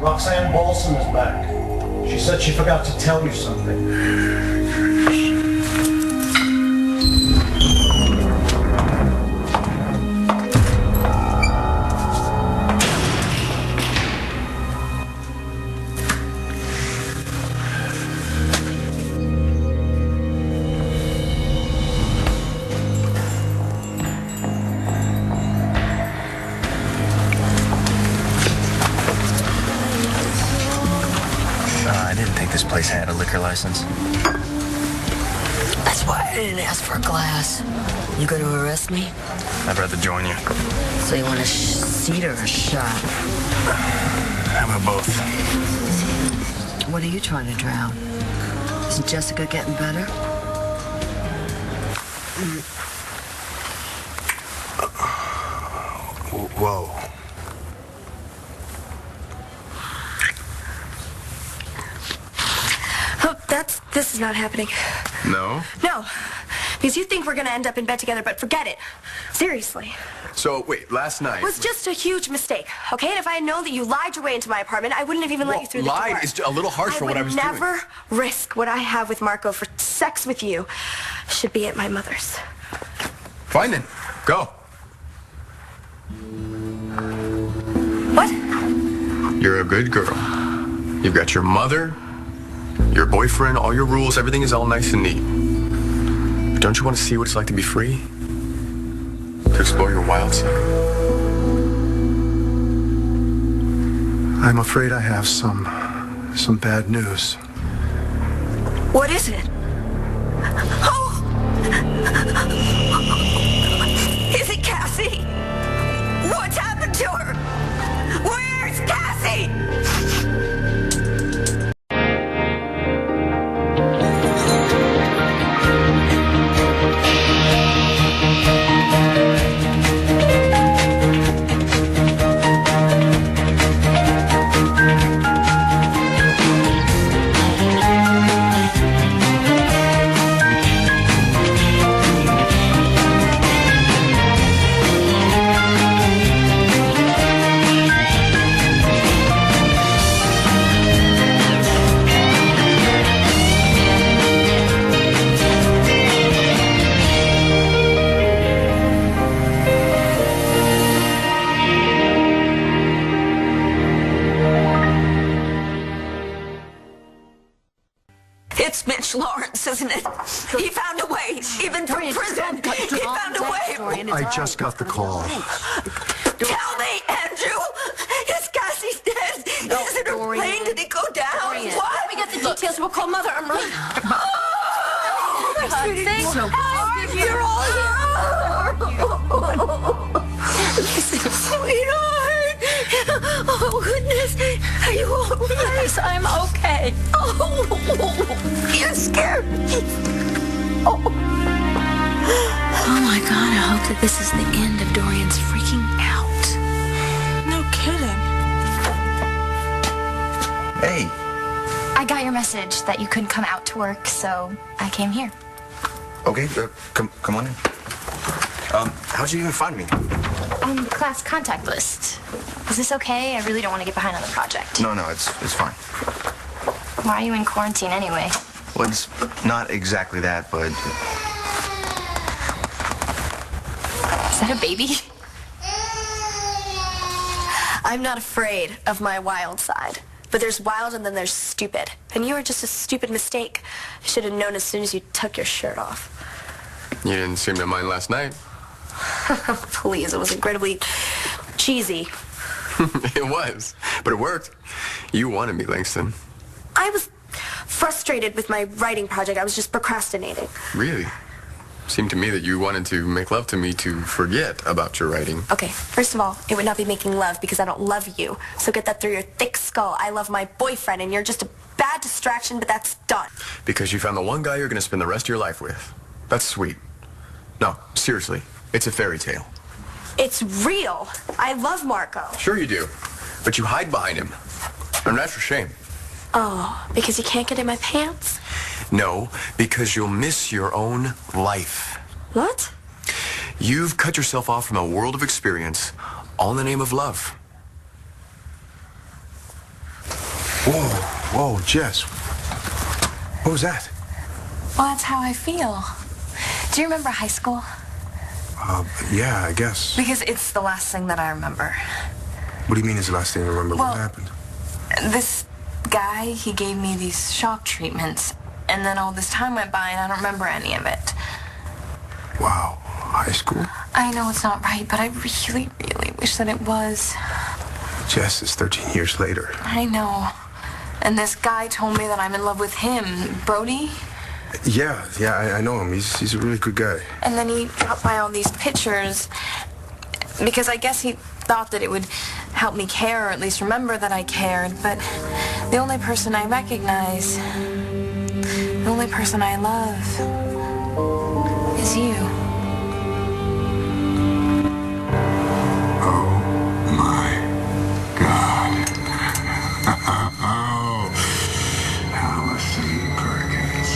Roxanne Bolson is back. She said she forgot to tell you something. I didn't think this place had a liquor license. That's why I didn't ask for a glass. You gonna arrest me? I'd rather join you. So you want a seat or a shot? How about both? What are you trying to drown? Isn't Jessica getting better? Whoa. Oh, this is not happening. No? No, because you think we're gonna end up in bed together, but forget it. Seriously. So, wait, last night... It was just a huge mistake, okay? And if I had known that you lied your way into my apartment, I wouldn't have even let you through the door. Lied is a little harsh for what I was doing. I would never risk what I have with Marco for sex with you. Should be at my mother's. Fine then. Go. What? You're a good girl. You've got your mother, your boyfriend, all your rules, everything is all nice and neat. But don't you want to see what it's like to be free? To explore your wild side? I'm afraid I have some bad news. What is it? Oh! Is it Cassie? What's happened to her? Where's Cassie? It's Mitch Lawrence, isn't it? He found a way, even from prison. He found a way. I just got the call. Tell me, Andrew, is Cassie dead? Is it a plane? Did it go down? What? Let me get the details. We'll call Mother. I'm running. You're all Sweetheart! Oh, goodness! Are you all right? Yes, I'm okay. Oh, you're scared me. Oh my God, I hope that this is the end of Dorian's freaking out. No kidding. Hey. I got your message that you couldn't come out to work, so I came here. Okay, come on in. How'd you even find me? Class contact list. Is this okay? I really don't want to get behind on the project. No, it's fine. Why are you in quarantine anyway? Well, it's not exactly that, but... Is that a baby? I'm not afraid of my wild side. But there's wild and then there's stupid. And you were just a stupid mistake. I should have known as soon as you took your shirt off. You didn't seem to mind last night. Please, it was incredibly cheesy. It was, but it worked. You wanted me, Langston. I was frustrated with my writing project. I was just procrastinating. Really? Seemed to me that you wanted to make love to me to forget about your writing. Okay, first of all, it would not be making love because I don't love you. So get that through your thick skull. I love my boyfriend and you're just a bad distraction, but that's done. Because you found the one guy you're going to spend the rest of your life with. That's sweet. No, seriously, it's a fairy tale. It's real. I love Marco. Sure you do, but you hide behind him. And that's a shame. Oh, because you can't get in my pants? No, because you'll miss your own life. What? You've cut yourself off from a world of experience, all in the name of love. Whoa, Jess. What was that? Well, that's how I feel. Do you remember high school? Yeah, I guess. Because it's the last thing that I remember. What do you mean is the last thing you remember? Well, What happened? This guy, he gave me these shock treatments. And then all this time went by and I don't remember any of it. Wow. High school? I know it's not right, but I really, really wish that it was. Jess, it's 13 years later. I know. And this guy told me that I'm in love with him. Brody? Yeah, I know him. He's a really good guy. And then he dropped by all these pictures because I guess he thought that it would help me care or at least remember that I cared. But the only person I recognize, the only person I love is you. Oh my God. Oh, Allison Perkins.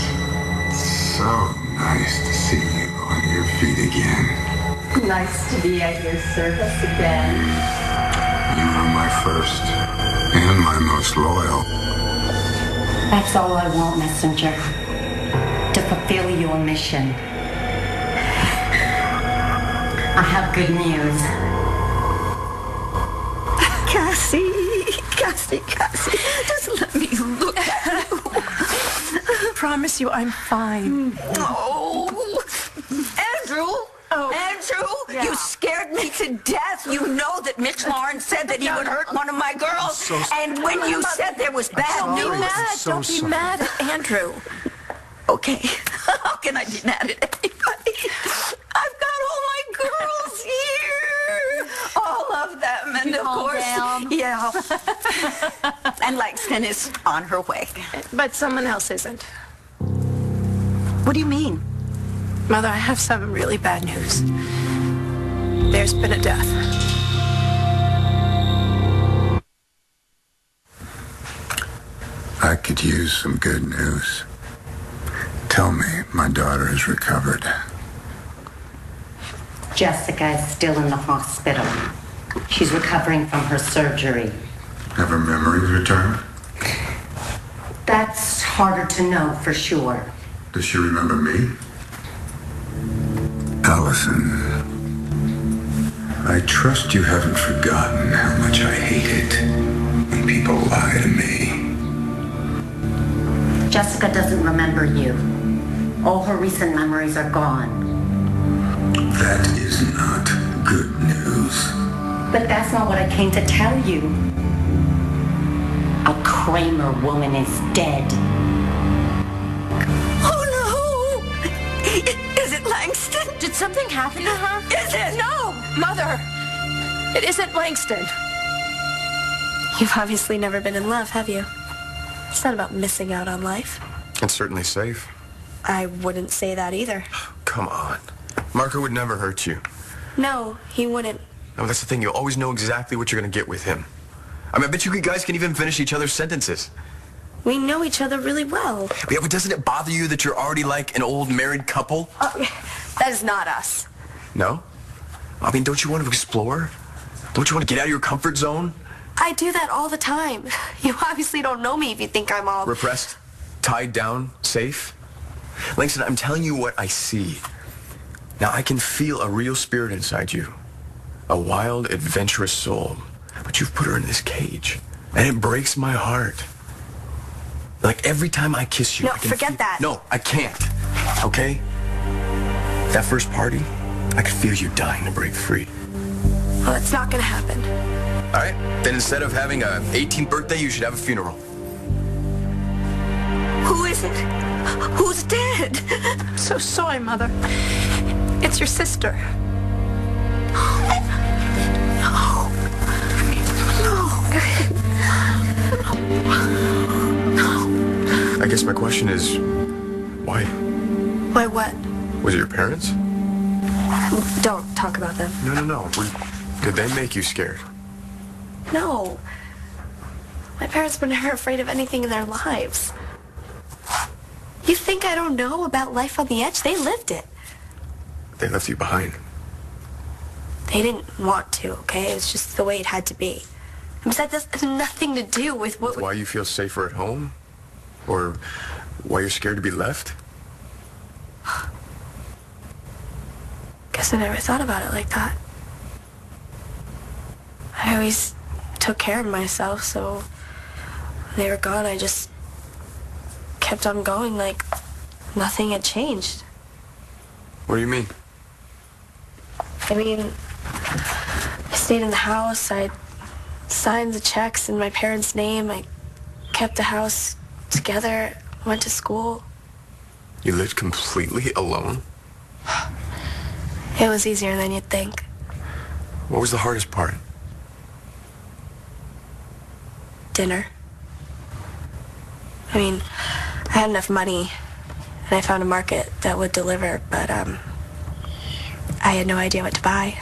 So nice to see you on your feet again. Nice to be at your service again. You were my first and my most loyal. That's all I want, Messenger. To fulfill your mission. I have good news. Cassie, just let me look at you. I promise you I'm fine. Oh, Andrew. Oh. Andrew, Yeah. you scared me to death. You know that Mitch Lawrence said that he would hurt one of my girls. And when you said there was bad news... Don't be mad at Andrew. Okay, how can I be mad at anybody? I've got all my girls here. All of them. And of course, yeah. And Langston is on her way. But someone else isn't. What do you mean? Mother, I have some really bad news. There's been a death. I could use some good news. Tell me my daughter has recovered. Jessica is still in the hospital. She's recovering from her surgery. Have her memories returned? That's harder to know for sure. Does she remember me? Allison, I trust you haven't forgotten how much I hate it when people lie to me. Jessica doesn't remember you. All her recent memories are gone. That is not good news. But that's not what I came to tell you. A Kramer woman is dead. Oh, no! Is it Langston? Did something happen to her? Is it? No! Mother! It isn't Langston. You've obviously never been in love, have you? It's not about missing out on life. It's certainly safe. I wouldn't say that either. Come on. Marco would never hurt you. No, he wouldn't. No, that's the thing. You'll always know exactly what you're going to get with him. I mean, I bet you guys can even finish each other's sentences. We know each other really well. Yeah, but doesn't it bother you that you're already like an old married couple? That is not us. No? I mean, don't you want to explore? Don't you want to get out of your comfort zone? I do that all the time. You obviously don't know me if you think I'm all... Repressed? Tied down? Safe? Langston, I'm telling you what I see. Now, I can feel a real spirit inside you. A wild, adventurous soul. But you've put her in this cage. And it breaks my heart. Like, every time I kiss you... No, I can forget that. No, I can't. Okay? That first party, I could feel you dying to break free. Well, it's not gonna happen. All right? Then instead of having a 18th birthday, you should have a funeral. Who is it? Who's dead? So sorry, Mother. It's your sister. I guess my question is, why? Why what? Was it your parents? Don't talk about them. No. Did they make you scared? No. My parents were never afraid of anything in their lives. You think I don't know about life on the edge? They lived it. They left you behind. They didn't want to, okay? It's just the way it had to be. Besides, that has nothing to do with what... Why you feel safer at home? Or why you're scared to be left? Guess I never thought about it like that. I always took care of myself, so when they were gone, I just kept on going like nothing had changed. What do you mean? I mean, I stayed in the house, I signed the checks in my parents' name, I kept the house together, went to school. You lived completely alone? It was easier than you'd think. What was the hardest part? Dinner. I mean, I had enough money, and I found a market that would deliver, but, I had no idea what to buy.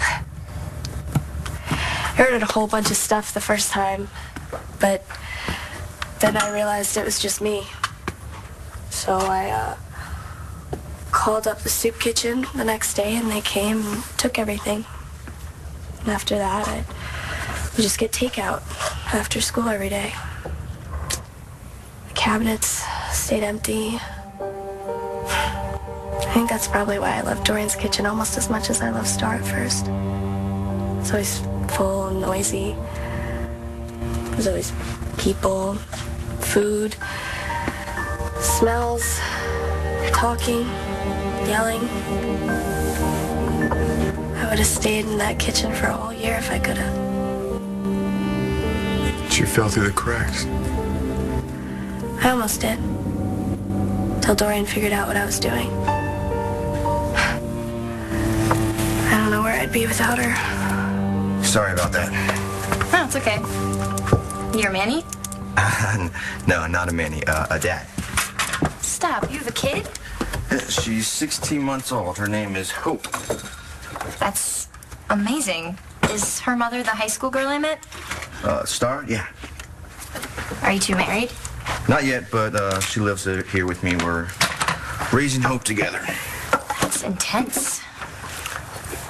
I ordered a whole bunch of stuff the first time, but then I realized it was just me. So I, called up the soup kitchen the next day, and they came and took everything. And after that, I would just get takeout after school every day. The cabinets stayed empty. I think that's probably why I love Dorian's Kitchen almost as much as I love Star at first. It's always full and noisy. There's always people, food, smells, talking, yelling. I would have stayed in that kitchen for a whole year if I could have. But you fell through the cracks. I almost did. Till Dorian figured out what I was doing. I don't know where I'd be without her. Sorry about that. Oh, it's okay. You're a Manny? No, not a Manny. A dad. Stop. You have a kid? She's 16 months old. Her name is Hope. That's amazing. Is her mother the high school girl I met? Star? Yeah. Are you two married? Not yet, but she lives here with me. We're raising Hope together. That's intense.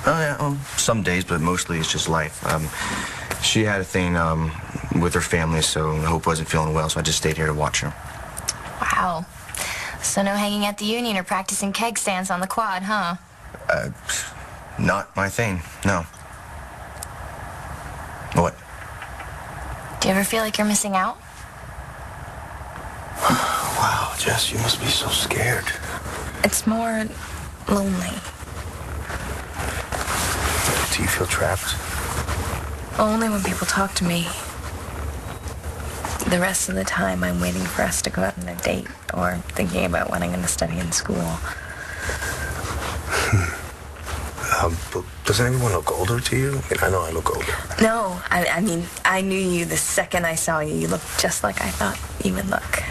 Yeah, well, some days, but mostly it's just life. She had a thing with her family, so Hope wasn't feeling well, so I just stayed here to watch her. Wow. So no hanging at the union or practicing keg stands on the quad, huh? Not my thing, no. What? Do you ever feel like you're missing out? Wow, Jess, you must be so scared. It's more lonely. Do you feel trapped? Only when people talk to me. The rest of the time, I'm waiting for us to go out on a date or thinking about what I'm going to study in school. But doesn't anyone look older to you? I mean, I know I look older. No, I mean, I knew you the second I saw you. You looked just like I thought you would look.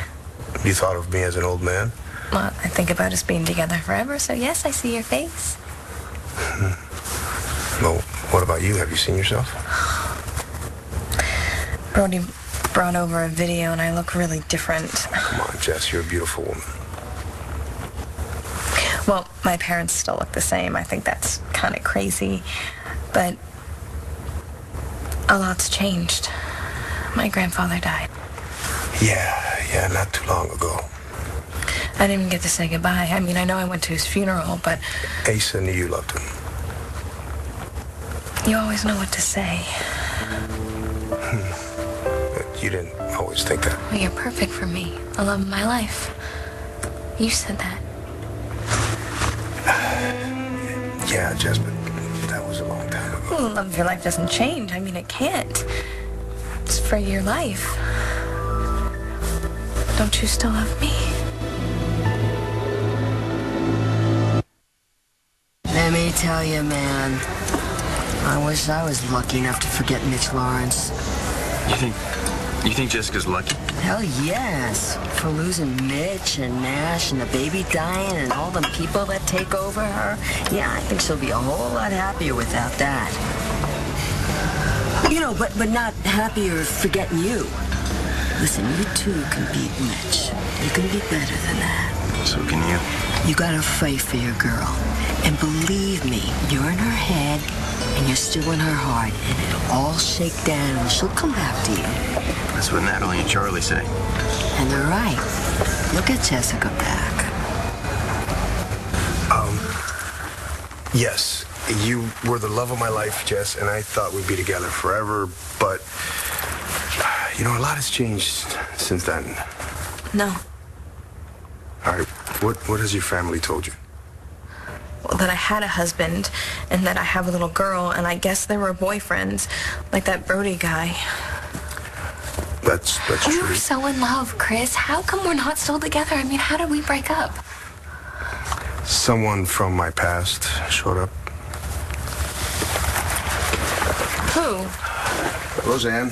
You thought of me as an old man? Well, I think about us being together forever, so yes, I see your face. Well, what about you? Have you seen yourself? Brody brought over a video, and I look really different. Come on, Jess, you're a beautiful woman. Well, my parents still look the same. I think that's kind of crazy. But a lot's changed. My grandfather died. Yeah, not too long ago. I didn't even get to say goodbye. I mean, I know I went to his funeral, but... Asa knew you loved him. You always know what to say. But you didn't always think that. Well, you're perfect for me. The love of my life. You said that. Yeah, Jess, but that was a long time ago. Well, the love of your life doesn't change. I mean, it can't. It's for your life. Don't you still love me? Let me tell you, man. I wish I was lucky enough to forget Mitch Lawrence. You think Jessica's lucky? Hell yes. For losing Mitch and Nash and the baby dying and all the people that take over her. Yeah, I think she'll be a whole lot happier without that. You know, but not happier forgetting you. Listen, you too can beat Mitch. You can be better than that. So can you. You gotta fight for your girl. And believe me, you're in her head and you're still in her heart, and it'll all shake down, and she'll come back to you. That's what Natalie and Charlie say. And they're right. Look at Jessica back. Yes, you were the love of my life, Jess, and I thought we'd be together forever, but, you know, a lot has changed since then. No. All right, what has your family told you? Well, that I had a husband, and that I have a little girl, and I guess they were boyfriends, like that Brody guy. That's true. We were so in love, Chris. How come we're not still together? I mean, how did we break up? Someone from my past showed up. Who? Roseanne.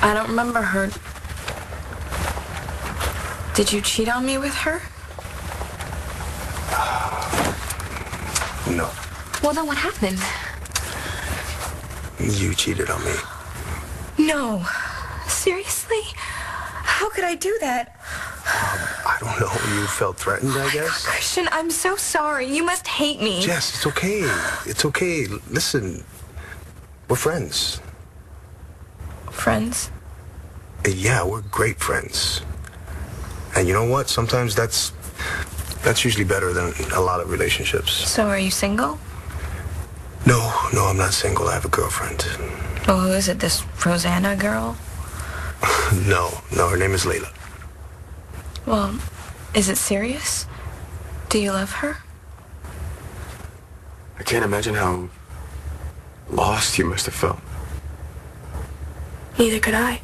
I don't remember her. Did you cheat on me with her? No. Well, then what happened? You cheated on me. No. Seriously? How could I do that? I don't know. You felt threatened, I guess? Christian, I'm so sorry. You must hate me. Jess, it's okay. It's okay. Listen, we're friends. Friends? Yeah, we're great friends. And you know what? Sometimes that's usually better than a lot of relationships. So are you single? No, I'm not single. I have a girlfriend. Well, who is it? This Rosanna girl? No, her name is Layla. Well, is it serious? Do you love her? I can't imagine how lost you must have felt. Neither could I.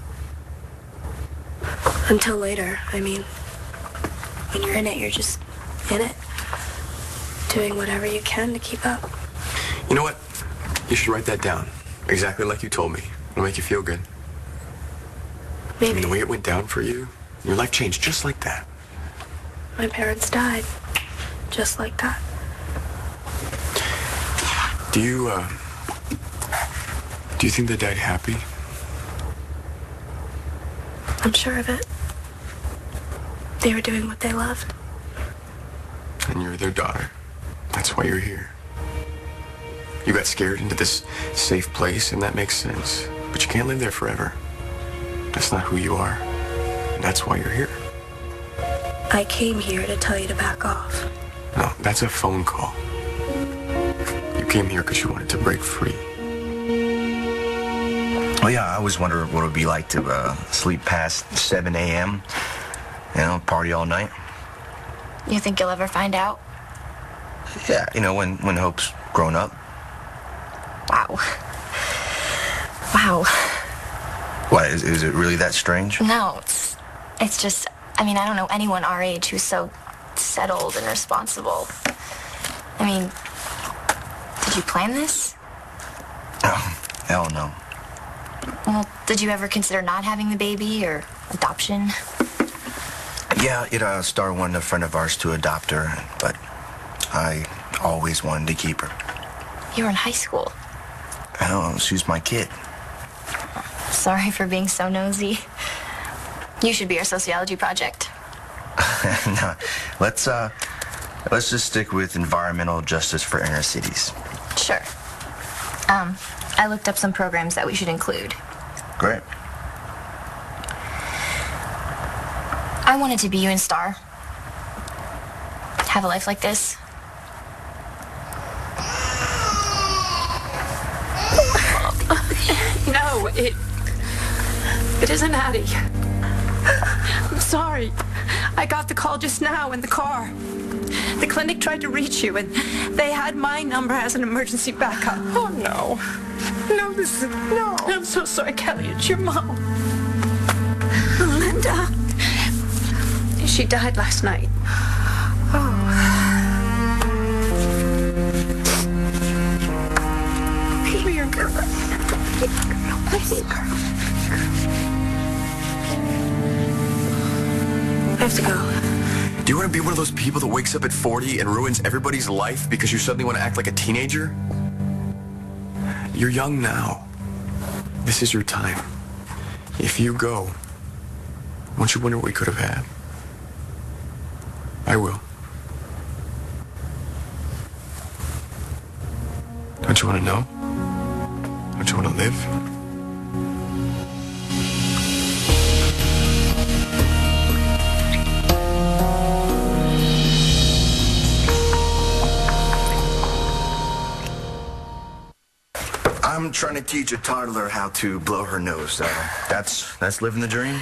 Until later. I mean, when you're in it, you're just in it. Doing whatever you can to keep up. You know what? You should write that down. Exactly like you told me. It'll make you feel good. Maybe. I mean, the way it went down for you, your life changed just like that. My parents died. Just like that. Do you think they died happy? I'm sure of it. They were doing what they loved. And you're their daughter. That's why you're here. You got scared into this safe place, and that makes sense. But you can't live there forever. That's not who you are. And that's why you're here. I came here to tell you to back off. No, that's a phone call. You came here because you wanted to break free. Well, yeah, I always wonder what it would be like to sleep past 7 a.m., you know, party all night. You think you'll ever find out? Yeah, you know, when Hope's grown up. Wow. Wow. What, is it really that strange? No, it's just, I mean, I don't know anyone our age who's so settled and responsible. I mean, did you plan this? Oh, hell no. Well, did you ever consider not having the baby or adoption? Yeah, Star wanted a friend of ours to adopt her, but I always wanted to keep her. You were in high school. Oh, she's my kid. Sorry for being so nosy. You should be our sociology project. No, let's just stick with environmental justice for inner cities. Sure. I looked up some programs that we should include. Great. I wanted to be you and Star. Have a life like this. No, it isn't Addie. I'm sorry. I got the call just now in the car. The clinic tried to reach you, and they had my number as an emergency backup. Oh, no. No, no. I'm so sorry, Kelly. It's your mom. Linda. She died last night. Oh. Come here, girl. I have to go. Do you want to be one of those people that wakes up at 40 and ruins everybody's life because you suddenly want to act like a teenager? You're young now. This is your time. If you go, won't you wonder what we could have had? I will. Don't you want to know? Don't you want to live? I'm trying to teach a toddler how to blow her nose. That's living the dream.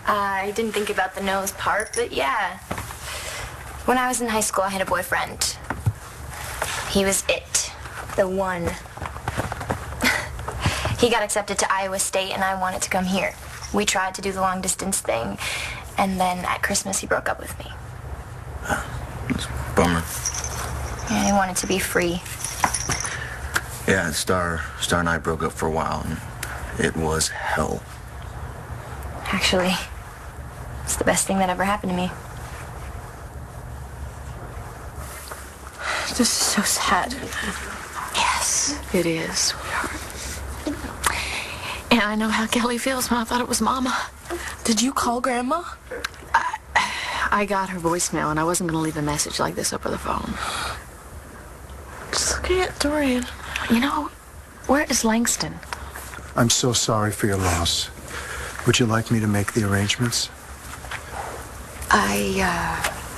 I didn't think about the nose part, but yeah. When I was in high school, I had a boyfriend. He was it. The one. He got accepted to Iowa State, and I wanted to come here. We tried to do the long distance thing, and then at Christmas, he broke up with me. It's a bummer. Yeah, he wanted to be free. Yeah, Star and I broke up for a while, and it was hell. Actually, it's the best thing that ever happened to me. This is so sad. Yes. It is, sweetheart. And I know how Kelly feels when I thought it was Mama. Did you call Grandma? I got her voicemail, and I wasn't going to leave a message like this over the phone. Just looking at Dorian. You know, where is Langston? I'm so sorry for your loss. Would you like me to make the arrangements? I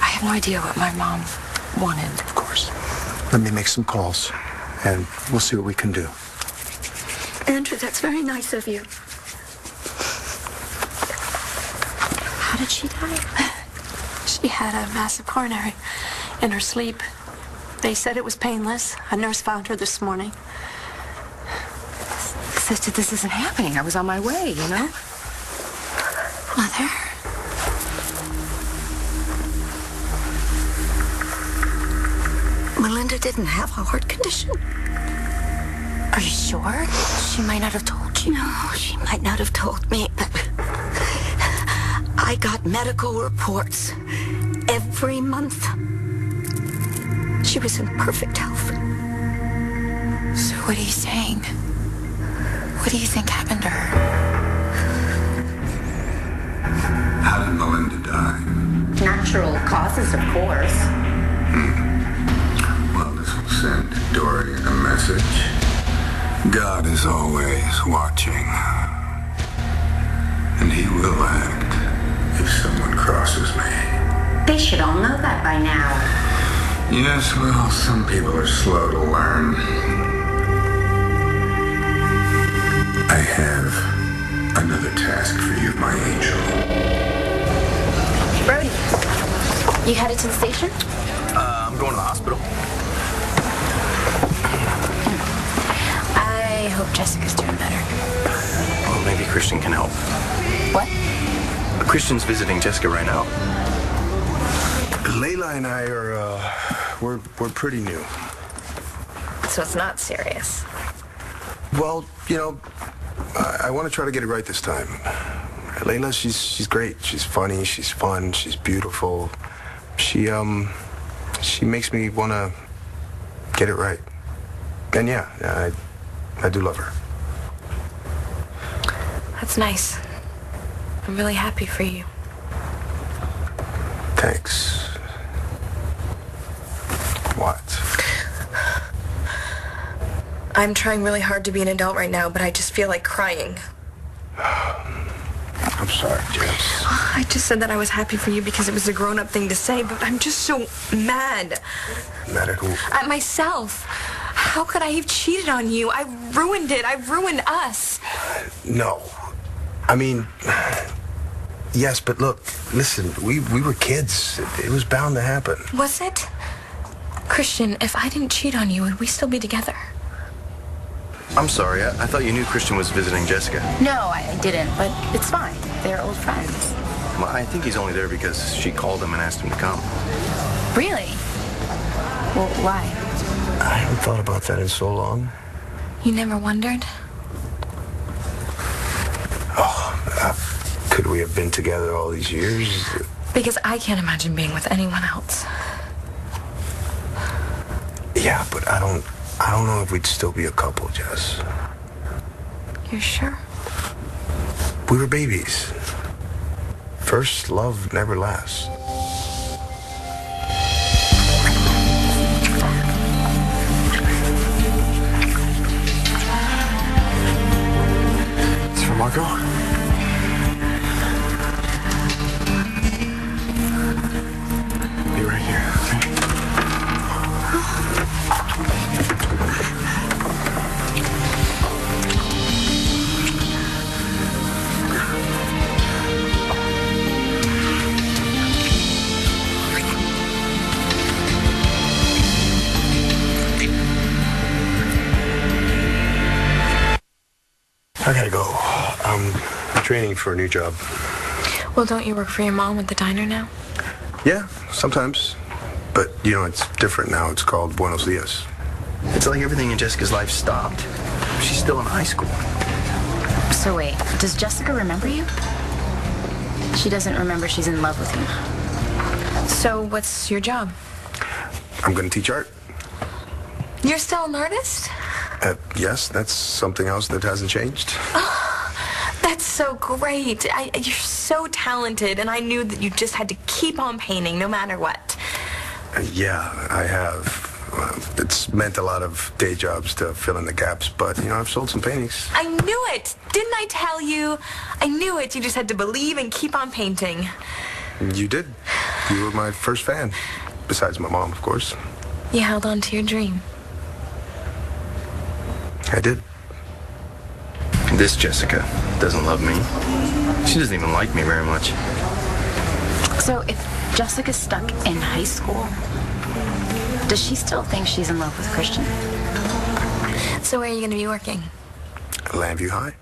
have no idea what my mom wanted. Of course. Let me make some calls, and we'll see what we can do. Andrew, that's very nice of you. How did she die? She had a massive coronary in her sleep. They said it was painless. A nurse found her this morning. Sister, this isn't happening. I was on my way, you know? Mother? Melinda didn't have a heart condition. Are you sure? She might not have told you. No, she might not have told me, but I got medical reports every month. She was in perfect health. So what are you saying? What do you think happened to her? How did Melinda die? Natural causes, of course. Well, this will send Dorian a message. God is always watching. And he will act if someone crosses me. They should all know that by now. Yes, well, some people are slow to learn. I have another task for you, my angel. Brody, you headed to the station? I'm going to the hospital. I hope Jessica's doing better. Well, maybe Christian can help. What? Christian's visiting Jessica right now. Layla and I are, we're pretty new. So it's not serious. Well, you know, I want to try to get it right this time. Layla, she's great. She's funny. She's fun. She's beautiful. She makes me want to get it right. And yeah, I do love her. That's nice. I'm really happy for you. Thanks. What? I'm trying really hard to be an adult right now, but I just feel like crying. I'm sorry, Jess. I just said that I was happy for you because it was a grown-up thing to say, but I'm just so mad. Mad at who? At myself. How could I have cheated on you? I ruined it. I ruined us. No. I mean, yes, but look, listen, we were kids. It was bound to happen. Was it? Christian, if I didn't cheat on you, would we still be together? I'm sorry. I thought you knew Christian was visiting Jessica. No, I didn't, but it's fine. They're old friends. Well, I think he's only there because she called him and asked him to come. Really? Well, why? I haven't thought about that in so long. You never wondered? Could we have been together all these years? Because I can't imagine being with anyone else. Yeah, but I don't know if we'd still be a couple, Jess. You're sure? We were babies. First love never lasts. Marco? Be right here, okay? I gotta go. I'm training for a new job. Well, don't you work for your mom at the diner now? Yeah, sometimes. But, you know, it's different now. It's called Buenos Dias. It's like everything in Jessica's life stopped. She's still in high school. So wait, does Jessica remember you? She doesn't remember she's in love with you. So what's your job? I'm gonna teach art. You're still an artist? Yes, that's something else that hasn't changed. That's so great. You're so talented, and I knew that you just had to keep on painting no matter what. Yeah, I have. It's meant a lot of day jobs to fill in the gaps, but, you know, I've sold some paintings. I knew it. Didn't I tell you? I knew it. You just had to believe and keep on painting. You did. You were my first fan. Besides my mom, of course. You held on to your dream. I did. This Jessica doesn't love me. She doesn't even like me very much. So if Jessica's stuck in high school, does she still think she's in love with Christian? So where are you going to be working? Landview High.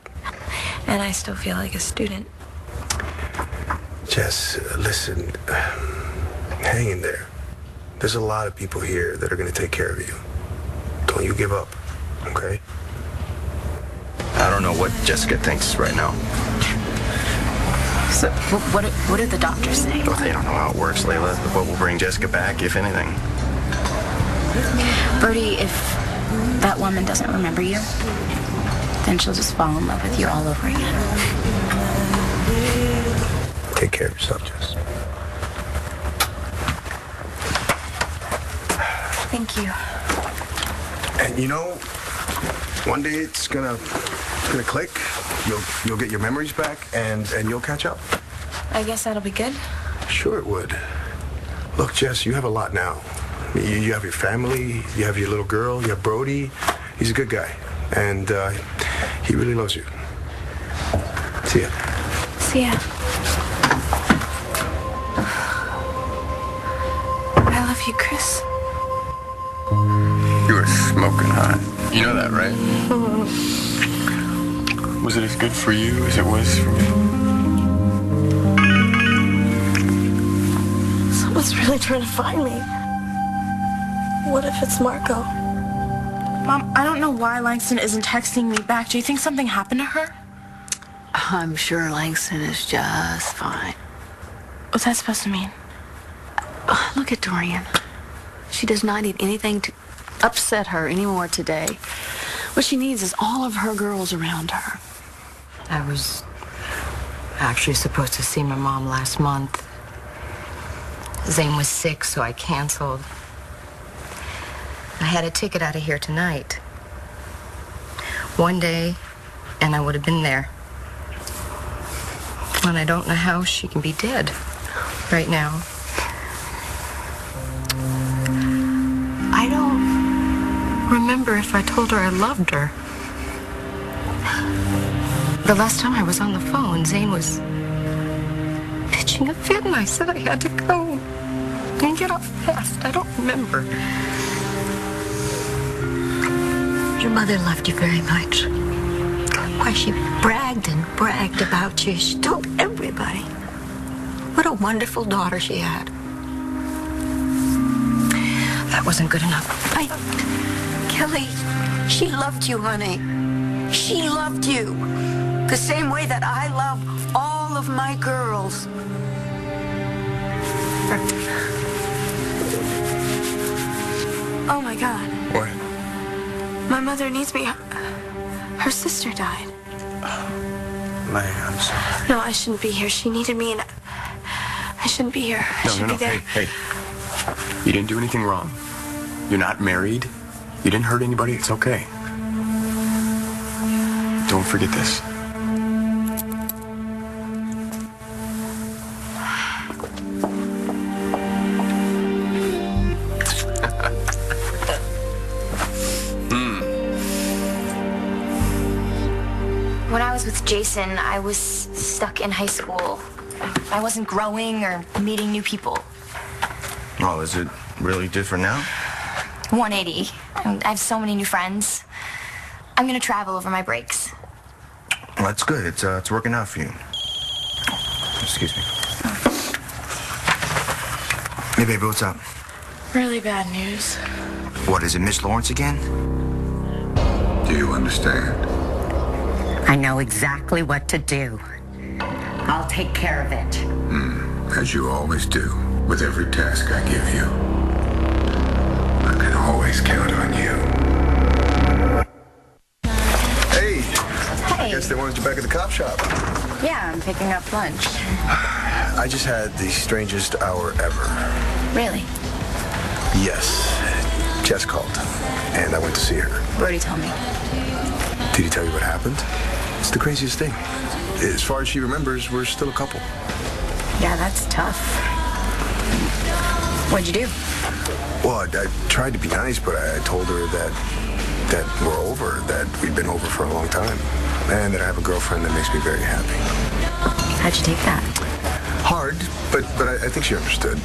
And I still feel like a student. Jess, listen. Hang in there. There's a lot of people here that are going to take care of you. Don't you give up, okay? I don't know what Jessica thinks right now. So what do the doctors say? Well, they don't know how it works, Layla. What will bring Jessica back, if anything? Bertie, if that woman doesn't remember you, then she'll just fall in love with you all over again. Take care of yourself, Jess. Thank you. And you know, one day it's gonna click. You'll get your memories back, and you'll catch up. I guess that'll be good. Sure it would. Look, Jess, you have a lot now. You have your family, you have your little girl, you have Brody. He's a good guy, and he really loves you. See ya. See ya. I love you, Chris. You were smoking hot. You know that, right? Was it as good for you as it was for me? Someone's really trying to find me. What if it's Marco? Mom, I don't know why Langston isn't texting me back. Do you think something happened to her? I'm sure Langston is just fine. What's that supposed to mean? Look at Dorian. She does not need anything to upset her anymore today. What she needs is all of her girls around her. I was actually supposed to see my mom last month. Zane was sick, so I canceled. I had a ticket out of here tonight. One day, and I would have been there. And I don't know how she can be dead right now. I don't remember if I told her I loved her. The last time I was on the phone, Zane was pitching a fit, and I said I had to go and get off fast. I don't remember. Your mother loved you very much. Why, she bragged and bragged about you. She told everybody what a wonderful daughter she had. That wasn't good enough. Kelly, she loved you, honey. She loved you. The same way that I love all of my girls. Oh my God. What? My mother needs me. Her sister died. May, I'm sorry. No, I shouldn't be here. She needed me, and I shouldn't be here. I should be there. Hey. You didn't do anything wrong. You're not married. You didn't hurt anybody. It's okay. Don't forget this. with Jason, I was stuck in high school. I wasn't growing or meeting new people. Oh, is it really different now? 180. I have so many new friends. I'm gonna travel over my breaks. Well, that's good. It's working out for you. Excuse me. Hey, baby, what's up? Really bad news. What, is it Miss Lawrence again? Do you understand? I know exactly what to do. I'll take care of it. As you always do, with every task I give you. I can always count on you. Hey! Hey. I guess they wanted you back at the cop shop. Yeah, I'm picking up lunch. I just had the strangest hour ever. Really? Yes. Jess called, and I went to see her. Brody told me. Did he tell you what happened? It's the craziest thing. As far as she remembers, we're still a couple. Yeah, that's tough. What'd you do? Well, I tried to be nice, but I told her that we're over, that we've been over for a long time, and that I have a girlfriend that makes me very happy. How'd you take that? Hard, but I think she understood.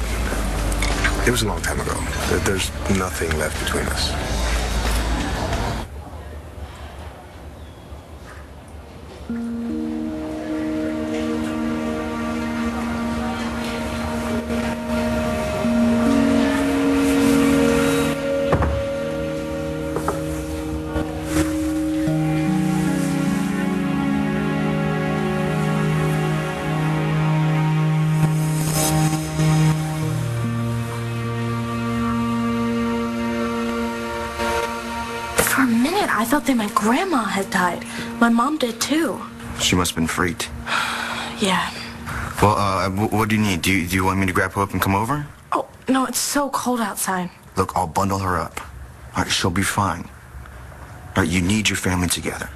It was a long time ago. There's nothing left between us. For a minute, I thought that my grandma had died. My mom did too. She must have been freaked. Yeah. Well, what do you need? Do you want me to grab her up and come over? Oh, no, it's so cold outside. Look, I'll bundle her up. All right, she'll be fine. All right, you need your family together.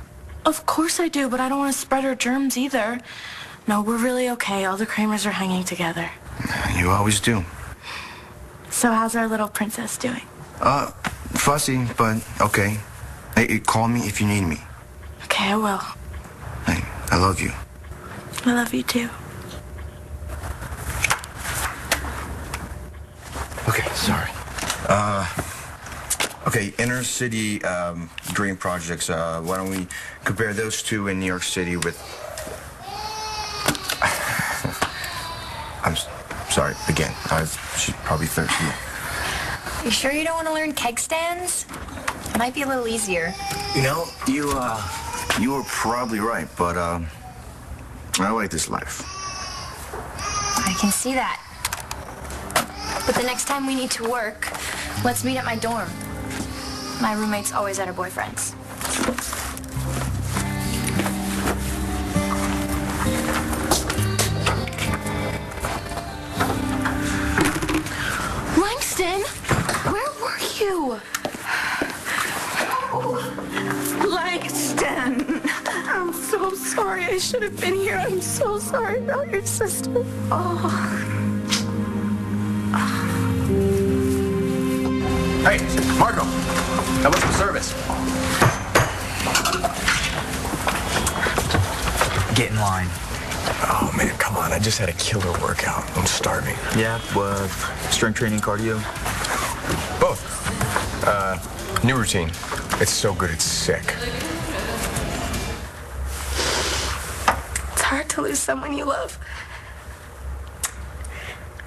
Of course I do, but I don't want to spread her germs either. No, we're really okay. All the Kramers are hanging together. You always do. So how's our little princess doing? Fussy, but okay. Hey, call me if you need me. Okay, I will. Hey, I love you. I love you too. Okay, sorry. Okay, inner city dream projects. Why don't we compare those two in New York City with... I'm sorry, again. She's probably thirsty. You sure you don't want to learn keg stands? It might be a little easier. You know, you were probably right, but I like this life. I can see that. But the next time we need to work, let's meet at my dorm. My roommate's always at her boyfriend's. Langston, where were you? Langston, I'm so sorry. I should have been here. I'm so sorry about your sister. Hey, Marco, how much for service? Get in line. Oh, man, come on. I just had a killer workout. I'm starving. Yeah, strength training, cardio? Both. New routine. It's so good, it's sick. It's hard to lose someone you love.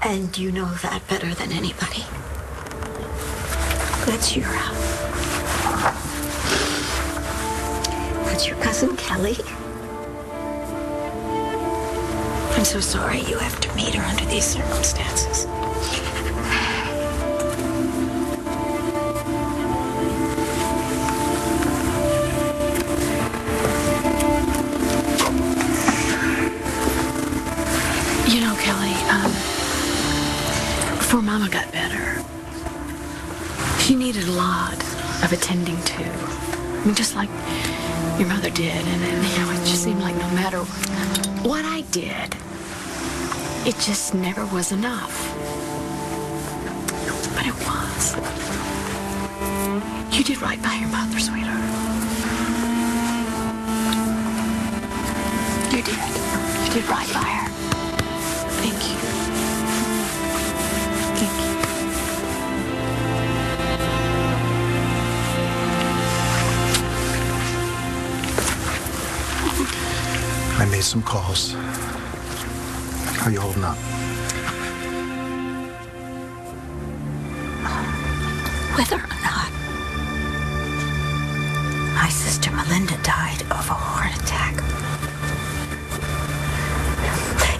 And you know that better than anybody. That's your That's your cousin Kelly. I'm so sorry you have to meet her under these circumstances. You know, Kelly, before Mama got better, she needed a lot of attending to. I mean, just like your mother did. And you know, it just seemed like no matter what I did, it just never was enough. But it was. You did right by your mother, sweetheart. did. You did right by her. Thank you. Thank you. I made some calls. How you holding up? Whether or not my sister Melinda died of a heart attack,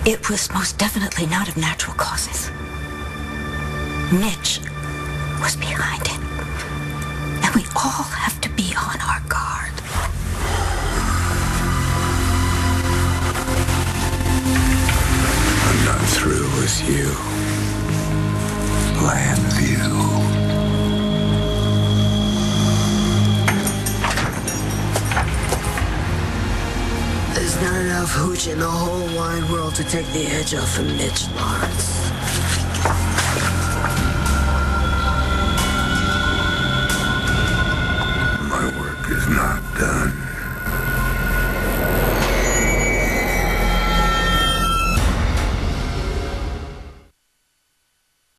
it was most definitely not of natural causes. Mitch was behind it. And we all have to be on our guard. I'm not through with you. Landview. There's not enough hooch in the whole wide world to take the edge off of Mitch Lawrence. My work is not done.